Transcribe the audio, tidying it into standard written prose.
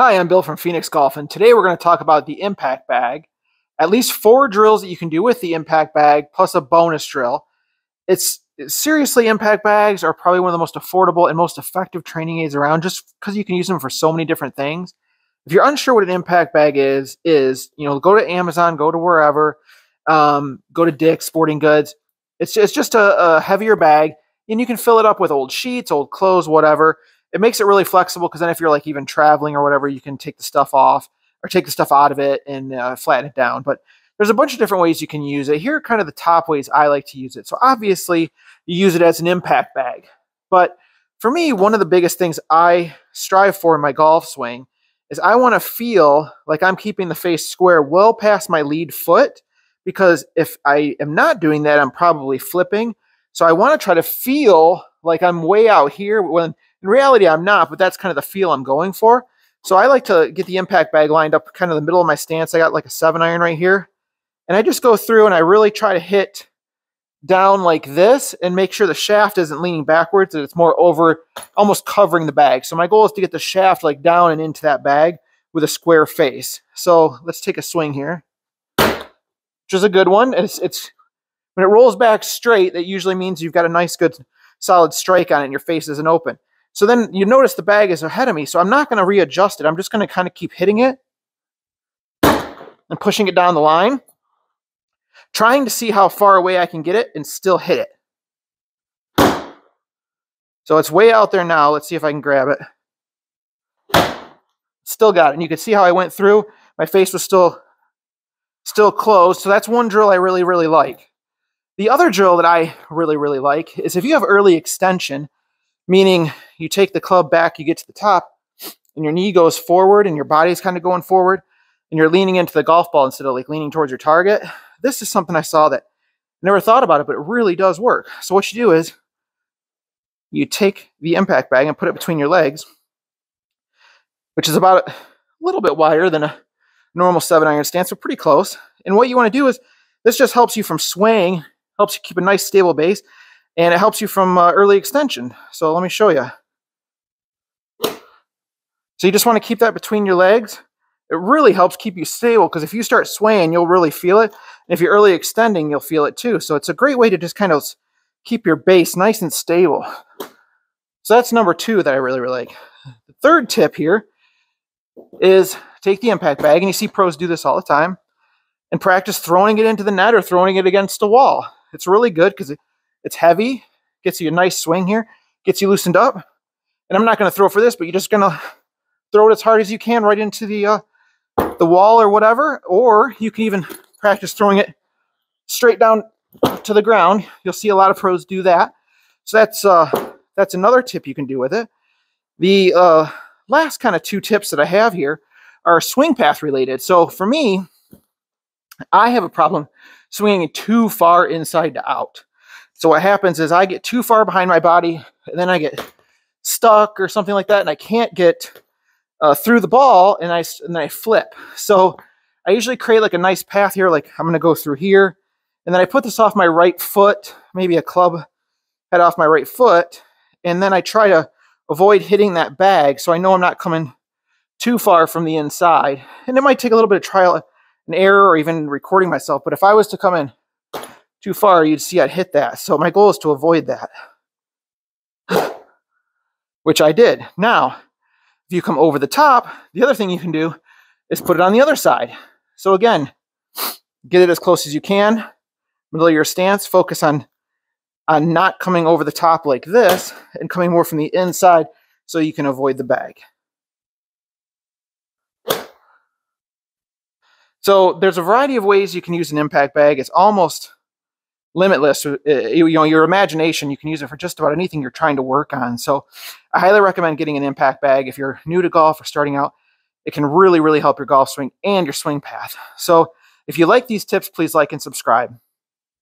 Hi, I'm Bill from Phoenix Golf, and today we're going to talk about the impact bag. At least 4 drills that you can do with the impact bag, plus a bonus drill. Seriously, impact bags are probably one of the most affordable and most effective training aids around, just because you can use them for so many different things. If you're unsure what an impact bag is go to Amazon, go to wherever, go to Dick's Sporting Goods. It's just a heavier bag, and you can fill it up with old sheets, old clothes, whatever. It makes it really flexible because then if you're like even traveling or whatever, you can take the stuff off or take the stuff out of it and flatten it down. But there's a bunch of different ways you can use it. Here are kind of the top ways I like to use it. So obviously you use it as an impact bag. But for me, one of the biggest things I strive for in my golf swing is I want to feel like I'm keeping the face square well past my lead foot, because if I am not doing that, I'm probably flipping. So I want to try to feel like I'm way out here when in reality I'm not, but that's kind of the feel I'm going for. So I like to get the impact bag lined up kind of the middle of my stance. I got like a 7-iron right here. And I just go through and I really try to hit down like this and make sure the shaft isn't leaning backwards, that it's more over, almost covering the bag. So my goal is to get the shaft like down and into that bag with a square face. So let's take a swing here, which is a good one. It's when it rolls back straight, that usually means you've got a nice, good, solid strike on it and your face isn't open. So then you notice the bag is ahead of me, so I'm not going to readjust it. I'm just going to kind of keep hitting it and pushing it down the line, trying to see how far away I can get it and still hit it. So it's way out there now. Let's see if I can grab it. Still got it. And you can see how I went through. My face was still closed. So that's one drill I really, really like. The other drill that I really, really like is if you have early extension, meaning you take the club back, you get to the top, and your knee goes forward and your body's kind of going forward, and you're leaning into the golf ball instead of like leaning towards your target. This is something I saw that I never thought about it, but it really does work. So what you do is you take the impact bag and put it between your legs, which is about a little bit wider than a normal 7-iron stance, so pretty close. And what you want to do is, this just helps you from swaying, helps you keep a nice stable base, and it helps you from early extension. So let me show you. So you just want to keep that between your legs. It really helps keep you stable, because if you start swaying, you'll really feel it. And if you're early extending, you'll feel it too. So it's a great way to just kind of keep your base nice and stable. So that's number 2 that I really, really like. The third tip here is take the impact bag, and you see pros do this all the time, and practice throwing it into the net or throwing it against the wall. It's really good because it's heavy, gets you a nice swing here, gets you loosened up. And I'm not going to throw for this, but you're just going to throw it as hard as you can right into the wall or whatever. Or you can even practice throwing it straight down to the ground. You'll see a lot of pros do that. So that's another tip you can do with it. The last kind of 2 tips that I have here are swing path related. So for me, I have a problem swinging too far inside to out. So what happens is I get too far behind my body, and then I get stuck or something like that, and I can't get through the ball, and I flip. So I usually create like a nice path here, like I'm going to go through here, and then I put this off my right foot, maybe a club head off my right foot, and then I try to avoid hitting that bag, so I know I'm not coming too far from the inside. And it might take a little bit of trial and error or even recording myself, but if I was to come in too far, you'd see I'd hit that. So my goal is to avoid that, which I did. Now, if you come over the top, the other thing you can do is put it on the other side. So again, get it as close as you can, middle of your stance, focus on not coming over the top like this and coming more from the inside so you can avoid the bag. So there's a variety of ways you can use an impact bag. It's almost limitless. Your imagination, you can use it for just about anything you're trying to work on. So I highly recommend getting an impact bag. If you're new to golf or starting out, it can really, really help your golf swing and your swing path. So if you like these tips, please like and subscribe.